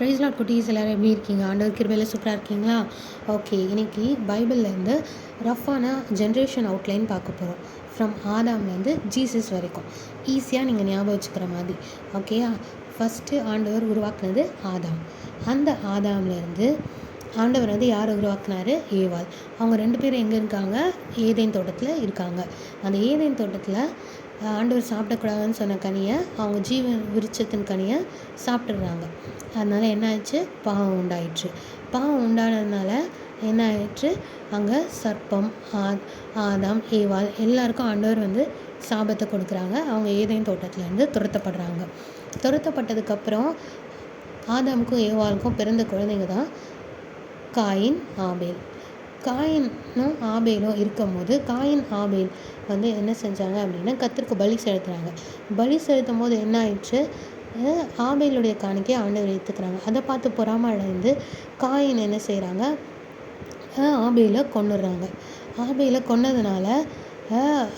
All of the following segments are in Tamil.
ப்ரைஸ் லார்ட் குட்டீஸ் எல்லோரும் எப்படி இருக்கீங்க? ஆண்டவர் கிருபையில் சூப்பராக இருக்கீங்களா? ஓகே, இன்றைக்கி பைபிள்லேருந்து ரஃப்பான ஜென்ரேஷன் அவுட்லைன் பார்க்க போகிறோம். ஃப்ரம் ஆதாம்லேருந்து ஜீசஸ் வரைக்கும் ஈஸியாக நீங்கள் ஞாபகம் வச்சுக்கிற மாதிரி. ஓகேயா? ஃபஸ்ட்டு ஆண்டவர் உருவாக்குனது ஆதாம். அந்த ஆதாம்லேருந்து ஆண்டவர் வந்து யாரை உருவாக்குனார்? ஏவாள். அவங்க 2 பேரும் எங்கே இருக்காங்க? ஏதேன் தோட்டத்தில் இருக்காங்க. அந்த ஏதேன் தோட்டத்தில் ஆண்டவர் சாப்பிடக்கூடாதுன்னு சொன்ன கனியை, அவங்க ஜீவன் விருட்சத்தின் கனியை சாப்பிட்றாங்க. அதனால் என்ன ஆயிடுச்சு? பாவம் உண்டாயிடுச்சு. பாவம் உண்டானதுனால என்ன ஆயிடுச்சு? அங்கே சர்ப்பம், ஆதாம், ஏவாள் எல்லாருக்கும் ஆண்டவர் வந்து சாபத்தை கொடுக்குறாங்க. அவங்க ஏதேன் தோட்டத்துலேருந்து துரத்தப்படுறாங்க. துரத்தப்பட்டதுக்கப்புறம் ஆதாமுக்கும் ஏவாளுக்கும் பிறந்த குழந்தைங்க தான் காயின், ஆபேல். காயினும் ஆபேலும் இருக்கும் போது காயின், ஆபேல் வந்து என்ன செஞ்சாங்க அப்படின்னா கர்த்தருக்கு பலி செலுத்துகிறாங்க. பலி செலுத்தும் போது என்ன ஆயிடுச்சு? ஆபேலுடைய காணிக்கை ஆண்டவர் ஏற்றுக்கிறாங்க. அதை பார்த்து பொறாமை அடைந்து காயின் என்ன செய்கிறாங்க? ஆபேலை கொன்னுடுறாங்க. ஆபேலை கொன்னதுனால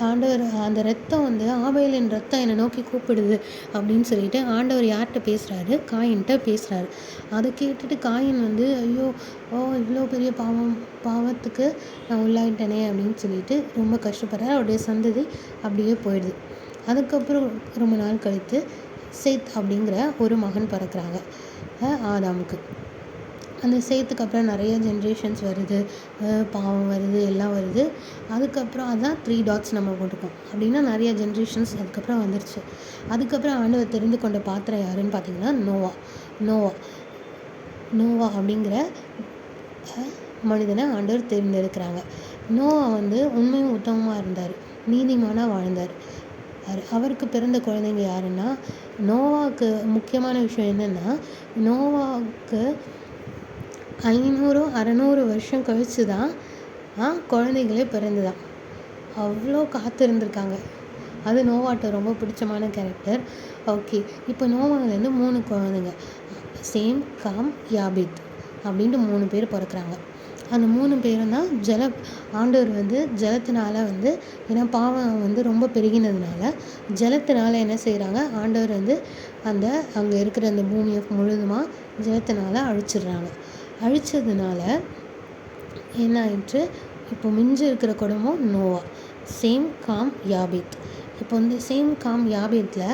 ஆண்டவர் அந்த ரத்தம் வந்து ஆபேலின் ரத்தம் என்னை நோக்கி கூப்பிடுது அப்படின்னு சொல்லிட்டு ஆண்டவர் யார்கிட்ட பேசுகிறாரு? காயின்கிட்ட பேசுகிறாரு. அதை கேட்டுட்டு காயின் வந்து ஐயோ இவ்வளோ பெரிய பாவத்துக்கு நான் உள்ளாயிட்டனே அப்படின்னு சொல்லிட்டு ரொம்ப கஷ்டப்படுறாரு. அவருடைய சந்ததி அப்படியே போயிடுது. அதுக்கப்புறம் ரொம்ப நாள் கழித்து சேத் அப்படிங்கிற ஒரு மகன் பிறக்கிறாங்க ஆதாமுக்கு. அந்த சேத்துக்கு அப்புறம் நிறைய ஜென்ரேஷன்ஸ் வருது, பாவம் வருது, எல்லாம் வருது. அதுக்கப்புறம் அதுதான் 3 டாட்ஸ் நம்ம போட்டுக்கோம் அப்படின்னா நிறைய ஜென்ரேஷன்ஸ் அதுக்கப்புறம் வந்துருச்சு. அதுக்கப்புறம் ஆண்டவர் தெரிந்து கொண்ட பாத்திரம் யாருன்னு பார்த்தீங்கன்னா நோவா அப்படிங்கிற மனிதனை ஆண்டவர் தேர்ந்தெடுக்கிறாங்க. நோவா வந்து உண்மையும் உத்தமமாக இருந்தார், நீதிமானாக வாழ்ந்தார். அவருக்கு பிறந்த குழந்தைங்க யாருன்னா, நோவாவுக்கு முக்கியமான விஷயம் என்னென்னா, நோவாவுக்கு 500-600 வருஷம் கழித்து தான் குழந்தைங்களே பிறந்துதான். அவ்வளோ காத்திருந்துருக்காங்க. அது நோவாட்ட ரொம்ப பிடிச்சமான கேரக்டர். ஓகே, இப்போ நோவாவிலேருந்து 3 குழந்தைங்க சேம், காம், யாபேத் அப்படின்ட்டு 3 பேர் பிறக்கிறாங்க. அந்த 3 பேரும் தான் ஆண்டவர் வந்து ஜலத்தினால வந்து, ஏன்னா பாவம் வந்து ரொம்ப பெருகினதுனால ஜலத்தினால என்ன செய்கிறாங்க? ஆண்டவர் வந்து அங்கே இருக்கிற அந்த பூமியை முழுதுமாக ஜலத்தினால அழிச்சதுனால என்ன ஆயிடுச்சு? இப்போ மிஞ்சி இருக்கிற குடும்பம் நோவா, சேம், காம், யாபேத். இப்போ வந்து சேம், காம், யாபேத்தில்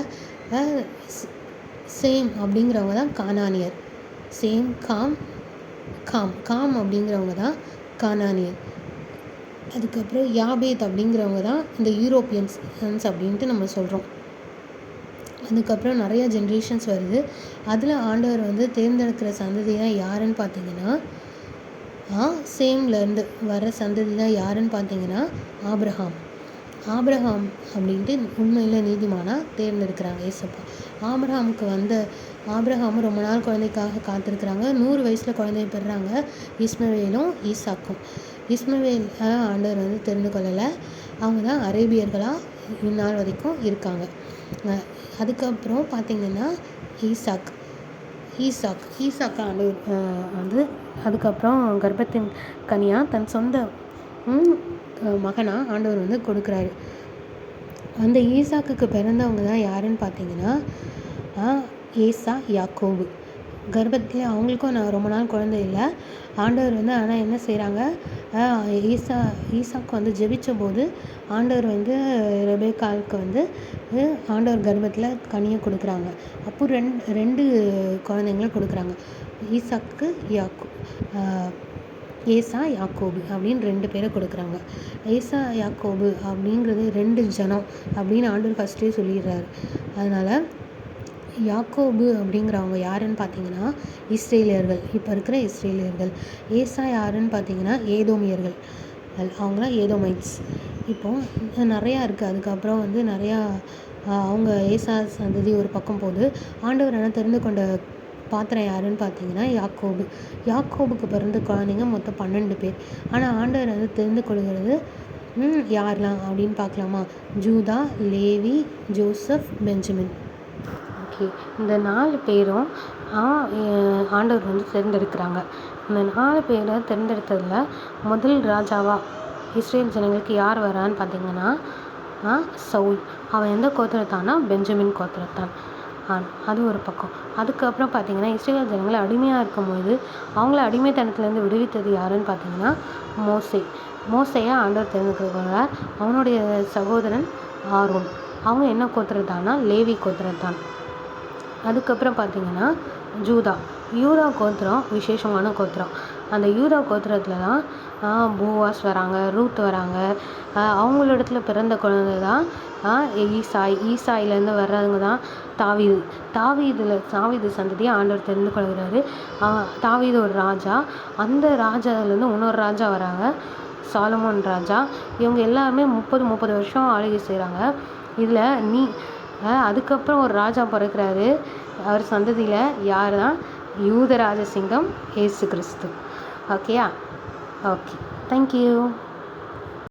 சேம் அப்படிங்கிறவங்க தான் கானானியர். சேம், காம் அப்படிங்கிறவங்க தான் கானானியர். அதுக்கப்புறம் யாபேத் அப்படிங்கிறவங்க தான் இந்த யூரோப்பியன்ஸ் அப்படின்ட்டு நம்ம சொல்கிறோம். அதுக்கப்புறம் நிறையா ஜென்ரேஷன்ஸ் வருது. அதில் ஆண்டவர் வந்து தேர்ந்தெடுக்கிற சந்ததி தான் யாருன்னு பார்த்தீங்கன்னா, சேம்லேருந்து வர சந்ததி தான் யாருன்னு பார்த்தீங்கன்னா ஆபிரகாம் அப்படின்ட்டு உண்மையில் நீதிமானாக தேர்ந்தெடுக்கிறாங்க ஏசப்பா. ஆபிரகாமும் ரொம்ப நாள் குழந்தைக்காக காத்திருக்கிறாங்க. 100 வயசில் குழந்தைய பெறுறாங்க, இஸ்மவேலும் ஈசாக்கும். இஸ்மவேல் ஆண்டவர் வந்து தெரிந்து கொள்ளலை. அவங்க தான் அரேபியர்களாக இந்நாள் வரைக்கும் இருக்காங்க. அதுக்கப்புறம் பார்த்திங்கன்னா ஈசாக்கு ஆண்டவர் வந்து அதுக்கப்புறம் கர்ப்பத்தின் கனியாக தன் சொந்த மகனாக ஆண்டவர் வந்து கொடுக்குறாரு. அந்த ஈசாக்குக்கு பிறந்தவங்க தான் யாருன்னு பார்த்தீங்கன்னா ஏசா, யாக்கோபு. கர்ப்பத்திலே அவங்களுக்கும் நான் ரொம்ப நாள் குழந்தை இல்லை. ஆண்டவர் வந்து ஆனால் என்ன செய்கிறாங்க? ஈசாக்கு வந்து ஜெபிச்ச போது ஆண்டவர் வந்து ரெபேக்காளுக்கு வந்து ஆண்டவர் கர்ப்பத்தில் கனியை கொடுக்குறாங்க. அப்போ 2 குழந்தைங்களை கொடுக்குறாங்க. ஏசா, யாக்கோபு அப்படின்னு 2 பேரை கொடுக்குறாங்க. ஏசா, யாக்கோபு அப்படிங்கிறது 2 ஜனம் அப்படின்னு ஆண்டவர் ஃபஸ்ட்டே சொல்லிடுறாரு. அதனால் யாக்கோபு அப்படிங்கிறவங்க யாருன்னு பார்த்தீங்கன்னா இஸ்ரேலியர்கள், இப்போ இருக்கிற இஸ்ரேலியர்கள். ஏசா யாருன்னு பார்த்தீங்கன்னா ஏதோமியர்கள், அவங்களாம் ஏதோமைட்ஸ். இப்போது நிறையா இருக்குது. அதுக்கப்புறம் வந்து நிறையா அவங்க ஏசா சந்ததி ஒரு பக்கம் போது ஆண்டவர் ஆனால் தெரிந்து கொண்ட பாத்திரம் யாருன்னு பார்த்தீங்கன்னா யாக்கோபுக்கு பிறந்த குழந்தைங்க மொத்தம் 12 பேர். ஆனால் ஆண்டவர் வந்து தெரிந்து கொள்கிறது யாரெலாம் அப்படின்னு பார்க்கலாமா? Judah, Levi, Joseph, Benjamin. Okay, இந்த 4 பேரும் ஆண்டவர் வந்து தேர்ந்தெடுக்கிறாங்க. இந்த 4 பேரை தேர்ந்தெடுத்ததில் முதல் ராஜாவாக இஸ்ரேல் ஜனங்களுக்கு யார் வரான்னு பார்த்தீங்கன்னா சவுல். அவன் எந்த கோத்திரத்தானா? பெஞ்சமின் கோத்திரத்தான். அது ஒரு பக்கம். அதுக்கப்புறம் பார்த்தீங்கன்னா இஸ்ரவேல் ஜனங்கள் அடிமையாக இருக்கும்போது அவங்கள அடிமைத்தனத்துலேருந்து விடுவித்தது யாருன்னு பார்த்தீங்கன்னா மோசேயை ஆண்டவர் தெரிந்துக்கொள்கிறார். அவனுடைய சகோதரன் ஆரோன். அவங்க என்ன கோத்திரத்தான்னா லேவி கோத்திரத்தான். அதுக்கப்புறம் பார்த்தீங்கன்னா யூதா கோத்திரம் விசேஷமான கோத்திரம். அந்த யூதா கோத்திரத்தில் தான் போவாஸ் வராங்க, ரூத் வராங்க. அவங்களிடத்துல பிறந்த குழந்தை தான் ஈசாயிலேருந்து வர்றவங்க தான் தாவீது சந்ததியை ஆண்டவர் தெரிந்து கொள்கிறாரு. தாவீது ஒரு ராஜா. அந்த ராஜாவிலேருந்து இன்னொரு ராஜா வராங்க, சாலமோன் ராஜா. இவங்க எல்லாருமே 30 வருஷம் ஆளுகை செய்கிறாங்க. இதில் அதுக்கப்புறம் ஒரு ராஜா பிறக்கிறாரு. அவர் சந்ததியில் யார் தான்? யூத ராஜசிங்கம் இயேசு கிறிஸ்து. ஓகேயா? Okay, thank you.